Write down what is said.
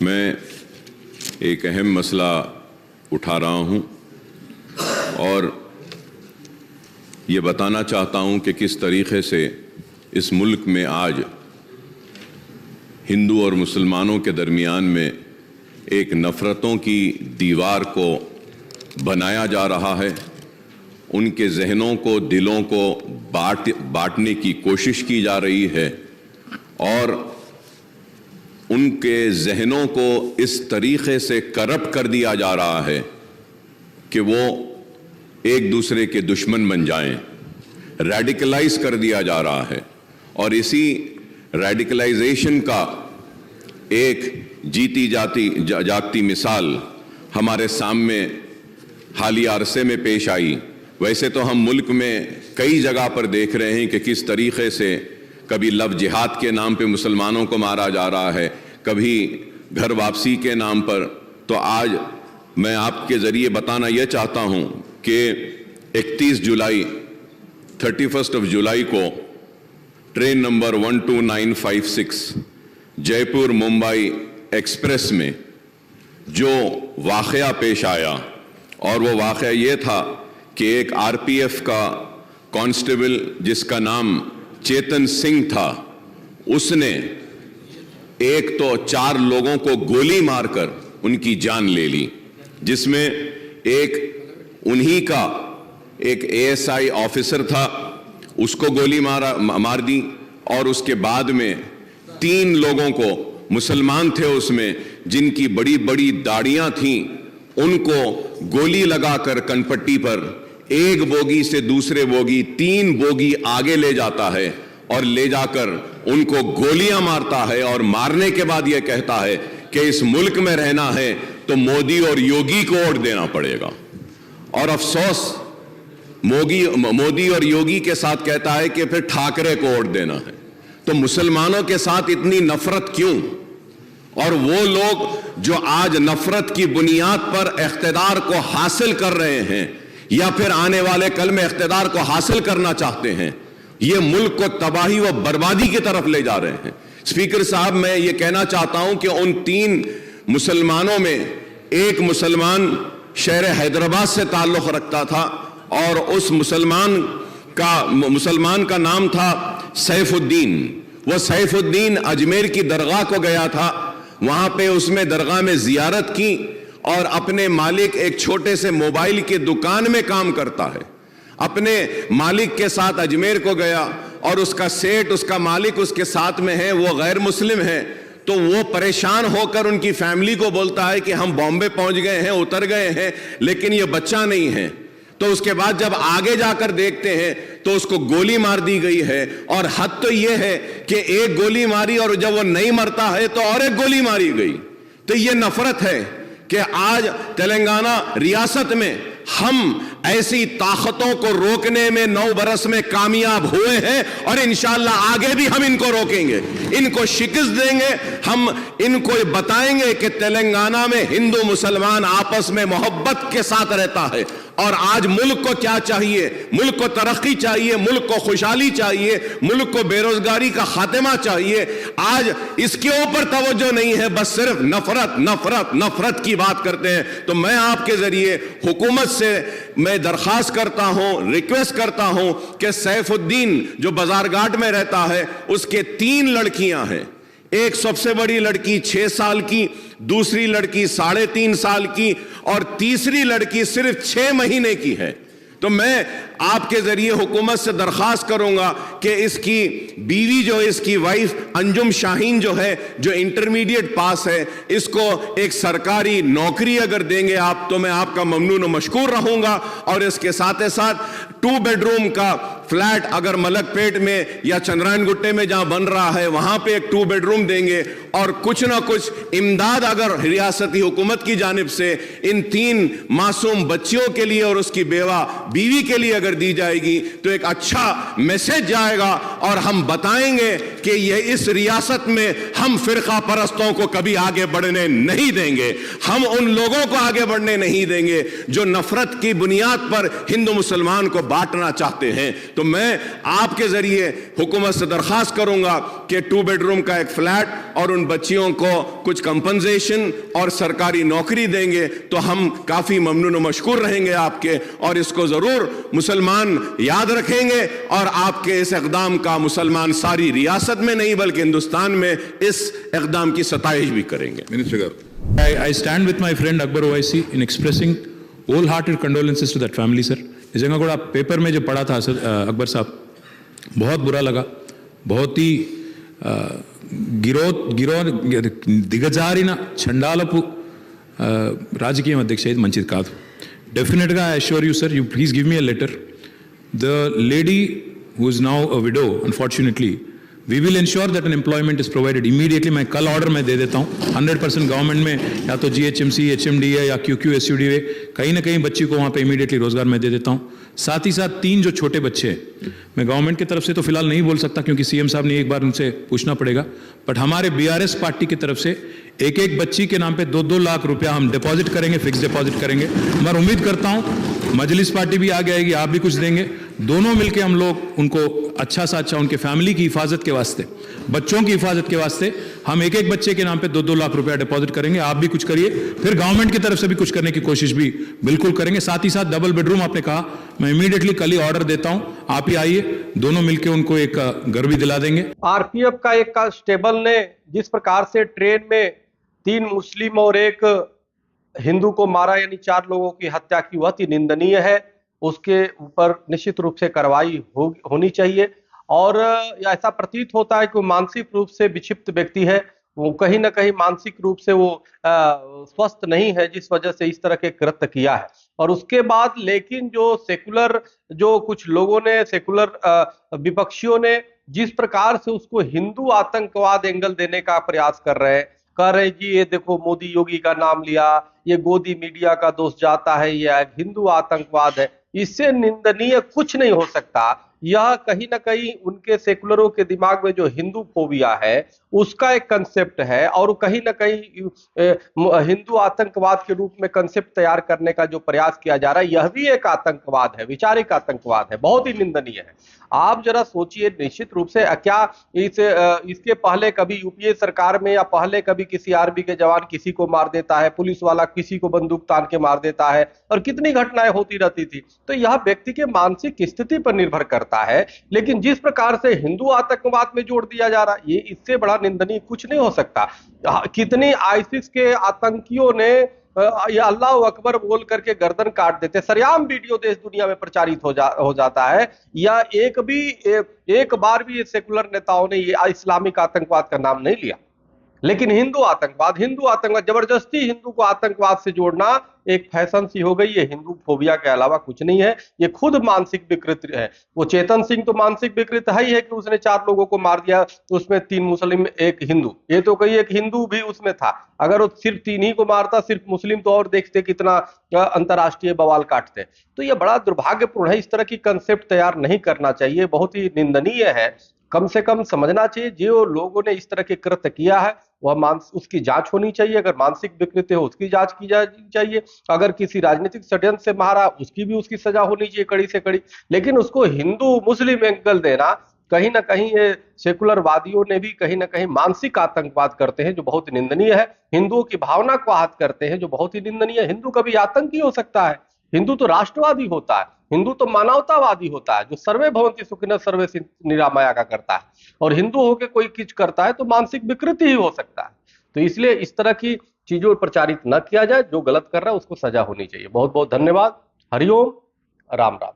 मैं एक अहम मसला उठा रहा हूं और ये बताना चाहता हूं कि किस तरीके से इस मुल्क में आज हिंदू और मुसलमानों के दरमियान में एक नफ़रतों की दीवार को बनाया जा रहा है। उनके जहनों को, दिलों को बांटने की कोशिश की जा रही है और उनके जहनों को इस तरीके से करप्ट कर दिया जा रहा है कि वो एक दूसरे के दुश्मन बन जाएं, रेडिकलाइज कर दिया जा रहा है। और इसी रेडिकलाइजेशन का एक जीती जागती मिसाल हमारे सामने हालिया अरसे में पेश आई। वैसे तो हम मुल्क में कई जगह पर देख रहे हैं कि किस तरीके से कभी लव जिहाद के नाम पे मुसलमानों को मारा जा रहा है, कभी घर वापसी के नाम पर। तो आज मैं आपके ज़रिए बताना यह चाहता हूं कि 31 जुलाई 31 जुलाई को train number 12956 Jaipur Mumbai express में जो वाक़या पेश आया, और वो वाक़या ये था कि एक आरपीएफ का कांस्टेबल जिसका नाम चेतन सिंह था, उसने एक तो 4 लोगों को गोली मारकर उनकी जान ले ली, जिसमें एक उन्हीं का एक एएसआई ऑफिसर था, उसको गोली मार दी। और उसके बाद में 3 लोगों को, मुसलमान थे उसमें, जिनकी बड़ी बड़ी दाढ़ियां थीं, उनको गोली लगाकर कनपट्टी पर एक बोगी से दूसरे बोगी 3 बोगी आगे ले जाता है और ले जाकर उनको गोलियां मारता है। और मारने के बाद यह कहता है कि इस मुल्क में रहना है तो मोदी और योगी को वोट देना पड़ेगा। और अफसोस मोदी और योगी के साथ कहता है कि फिर ठाकरे को वोट देना है। तो मुसलमानों के साथ इतनी नफरत क्यों? और वो लोग जो आज नफरत की बुनियाद पर इख्तिदार को हासिल कर रहे हैं या फिर आने वाले कल में इख्तिदार को हासिल करना चाहते हैं, ये मुल्क को तबाही व बर्बादी की तरफ ले जा रहे हैं। स्पीकर साहब, मैं ये कहना चाहता हूं कि उन 3 मुसलमानों में एक मुसलमान शहर हैदराबाद से ताल्लुक़ रखता था और उस मुसलमान का नाम था सैफुद्दीन। वह सैफुद्दीन अजमेर की दरगाह को गया था, वहां पे उसमें दरगाह में जियारत की और अपने मालिक, एक छोटे से मोबाइल की दुकान में काम करता है, अपने मालिक के साथ अजमेर को गया और उसका सेठ, उसका मालिक उसके साथ में है, वो गैर मुस्लिम है। तो वो परेशान होकर उनकी फैमिली को बोलता है कि हम बॉम्बे पहुंच गए हैं, उतर गए हैं, लेकिन ये बच्चा नहीं है। तो उसके बाद जब आगे जाकर देखते हैं तो उसको गोली मार दी गई है। और हद तो ये है कि एक गोली मारी और जब वो नहीं मरता है तो और एक गोली मारी गई। तो ये नफरत है कि आज तेलंगाना रियासत में हम ऐसी ताकतों को रोकने में 9 बरस में कामयाब हुए हैं और इंशाअल्लाह आगे भी हम इनको रोकेंगे, इनको शिकस्त देंगे। हम इनको बताएंगे कि तेलंगाना में हिंदू मुसलमान आपस में मोहब्बत के साथ रहता है। और आज मुल्क को क्या चाहिए? मुल्क को तरक्की चाहिए, मुल्क को खुशहाली चाहिए, मुल्क को बेरोजगारी का खात्मा चाहिए। आज इसके ऊपर तवज्जो नहीं है, बस सिर्फ नफरत नफरत नफरत की बात करते हैं। तो मैं आपके जरिए हुकूमत से मैं दरख्वास्त करता हूं, रिक्वेस्ट करता हूं कि सैफुद्दीन जो बाजारघाट में रहता है, उसके 3 लड़कियां हैं। एक सबसे बड़ी लड़की 6 साल की, दूसरी लड़की 3.5 साल की और तीसरी लड़की सिर्फ 6 महीने की है। तो मैं आपके जरिए हुकूमत से दरख्वास्त करूंगा कि इसकी बीवी जो, इसकी वाइफ अंजुम शाहीन जो है, जो इंटरमीडिएट पास है, इसको एक सरकारी नौकरी अगर देंगे आप तो मैं आपका ममनून व मशकूर रहूंगा। और इसके साथ साथ 2 बेडरूम का फ्लैट अगर मलकपेट में या चंद्रायन गुट्टे में जहां बन रहा है वहां पे एक 2 बेडरूम देंगे। और कुछ ना कुछ इमदाद अगर रियासती हुकूमत की जानिब से इन 3 मासूम बच्चियों के लिए और उसकी बीवी के लिए अगर दी जाएगी तो एक अच्छा मैसेज जाएगा। और हम बताएंगे कि यह इस रियासत में हम फिरका परस्तों को कभी आगे बढ़ने नहीं देंगे, हम उन लोगों को आगे बढ़ने नहीं देंगे जो नफरत की बुनियाद पर हिंदू मुसलमान को बांटना चाहते हैं। तो मैं आपके जरिए हुकूमत से दरखास्त करूंगा कि 2 बेडरूम का एक फ्लैट और उन बच्चियों को कुछ कंपनसेशन और सरकारी नौकरी देंगे तो हम काफी ममनून और मशकूर रहेंगे आपके, और इसको जरूर मुसलमान याद रखेंगे और आपके इस इक़दाम का मुसलमान सारी रियासत में नहीं बल्कि हिंदुस्तान में इस इक़दाम की सताइश भी करेंगे। Minister, I stand with my friend Akbar Owaisi in expressing wholehearted condolences to that family, sir. इस जगह को आप पेपर में जो पढ़ा था सर अकबर साहब, बहुत बुरा लगा। बहुत ही దిగజారిన చండాలపు రాజకీయం అధ్యక్ష ఇది మంచిది కాదు. డెఫినెట్గా I assure you sir, you please give me a letter. The lady who is now a widow unfortunately we will ensure that an employment is provided immediately. मैं कल ऑर्डर मैं दे देता हूँ 100% गवर्नमेंट में, या तो GHMC HMD है या QQSUD है, कहीं ना कहीं बच्ची को वहाँ पे इमीडिएटली रोजगार मैं दे देता हूँ. साथ ही साथ 3 जो छोटे बच्चे हैं, मैं गवर्नमेंट की तरफ से तो फिलहाल नहीं बोल सकता क्योंकि CM साहब ने एक बार उनसे पूछना पड़ेगा, बट हमारे BRS पार्टी की तरफ से एक बच्ची के नाम पे 2-2 लाख रुपया हम डिपॉजिट करेंगे, फिक्स डिपॉजिट करेंगे. मैं उम्मीद करता हूँ मजलिस पार्टी भी आगे आएगी, आप भी कुछ देंगे, दोनों मिलकर हम लोग उनको अच्छा सा अच्छा उनके फैमिली की हिफाजत के वास्ते, बच्चों की हिफाजत के वास्ते हम एक बच्चे के नाम पे 2-2 लाख रुपया डिपॉजिट करेंगे. आप भी कुछ करिए, फिर गवर्नमेंट की तरफ से भी कुछ करने की कोशिश भी बिल्कुल करेंगे. साथ ही साथ डबल बेडरूम आपने कहा, मैं इमीडिएटली कल ही ऑर्डर देता हूं, आप ही आइए, दोनों मिलकर उनको एक घर भी दिला देंगे. RPF का एक कांस्टेबल ने जिस प्रकार से ट्रेन में 3 मुस्लिम और 1 हिंदू को मारा, यानी 4 लोगों की हत्या की, वह अति निंदनीय है. उसके ऊपर निश्चित रूप से कार्रवाई होनी चाहिए. और ऐसा प्रतीत होता है कि वो मानसिक रूप से विक्षिप्त व्यक्ति है, वो कहीं ना कहीं मानसिक रूप से वो स्वस्थ नहीं है, जिस वजह से इस तरह के कृत्य किया है. और उसके बाद लेकिन जो सेकुलर, जो कुछ लोगों ने, सेकुलर विपक्षियों ने जिस प्रकार से उसको हिंदू आतंकवाद एंगल देने का प्रयास कर रहे हैं, कह रहे जी ये देखो मोदी योगी का नाम लिया, ये गोदी मीडिया का दोष जाता है, ये हिंदू आतंकवाद है. इससे निंदनीय कुछ नहीं हो सकता. यह कहीं ना कहीं उनके सेकुलरों के दिमाग में जो हिंदू फोबिया है उसका एक कंसेप्ट है, और कहीं ना कहीं हिंदू आतंकवाद के रूप में कंसेप्ट तैयार करने का जो प्रयास किया जा रहा है, यह भी एक आतंकवाद है, वैचारिक आतंकवाद है, बहुत ही निंदनीय है. आप जरा सोचिए, निश्चित रूप से क्या इसके पहले कभी यूपीए सरकार में या पहले कभी किसी आर्मी के जवान किसी को मार देता है, पुलिस वाला किसी को बंदूक तान के मार देता है, और कितनी घटनाएं होती रहती थी. तो यह व्यक्ति के मानसिक स्थिति पर निर्भर करता है. लेकिन जिस प्रकार से हिंदू आतंकवाद में जोड़ दिया जा रहा है, ये इससे बड़ा निंदनीय कुछ नहीं हो सकता. कितनी आईसिस के आतंकियों ने या अल्लाह अकबर बोल करके गर्दन काट देते, सरेआम वीडियो देश दुनिया में प्रचारित हो जाता है. या एक बार भी ये सेकुलर नेताओं ने ये इस्लामिक आतंकवाद का नाम नहीं लिया. लेकिन हिंदू आतंकवाद जबरदस्ती हिंदू को आतंकवाद से जोड़ना एक फैशन सी हो गई. ये हिंदू फोबिया के अलावा कुछ नहीं है, ये खुद मानसिक विकृत है. वो चेतन सिंह तो मानसिक विकृत है ही है कि उसने 4 लोगों को मार दिया, उसमें 3 मुस्लिम 1 हिंदू. ये तो कहीं एक हिंदू भी उसमें था. अगर वो सिर्फ 3 ही को मारता, सिर्फ मुस्लिम, तो और देखते कितना अंतरराष्ट्रीय बवाल काटते. तो ये बड़ा दुर्भाग्यपूर्ण है. इस तरह की कंसेप्ट तैयार नहीं करना चाहिए, बहुत ही निंदनीय है. कम से कम समझना चाहिए जो लोगों ने इस तरह के कृत्य किया है वह उसकी जांच होनी चाहिए. अगर मानसिक विकृति हो उसकी जांच की जानी चाहिए. अगर किसी राजनीतिक षड्यंत्र से मारा उसकी सजा होनी चाहिए कड़ी से कड़ी. लेकिन उसको हिंदू मुस्लिम एंगल देना, कहीं ना कहीं ये सेकुलर वादियों ने भी कहीं ना कहीं मानसिक आतंकवाद करते हैं जो बहुत निंदनीय है. हिंदुओं की भावना को आहत करते हैं जो बहुत ही निंदनीय है. हिंदू कभी आतंकी हो सकता है? हिंदू तो राष्ट्रवादी होता है, हिंदू तो मानवतावादी होता है, जो सर्वे भवन्ति सुखिनः सर्वे निरामया का करता है. और हिंदू होके कोई कुछ करता है तो मानसिक विकृति ही हो सकता है. तो इसलिए इस तरह की चीजों प्रचारित न किया जाए. जो गलत कर रहा है उसको सजा होनी चाहिए. बहुत बहुत धन्यवाद. हरिओम, राम राम.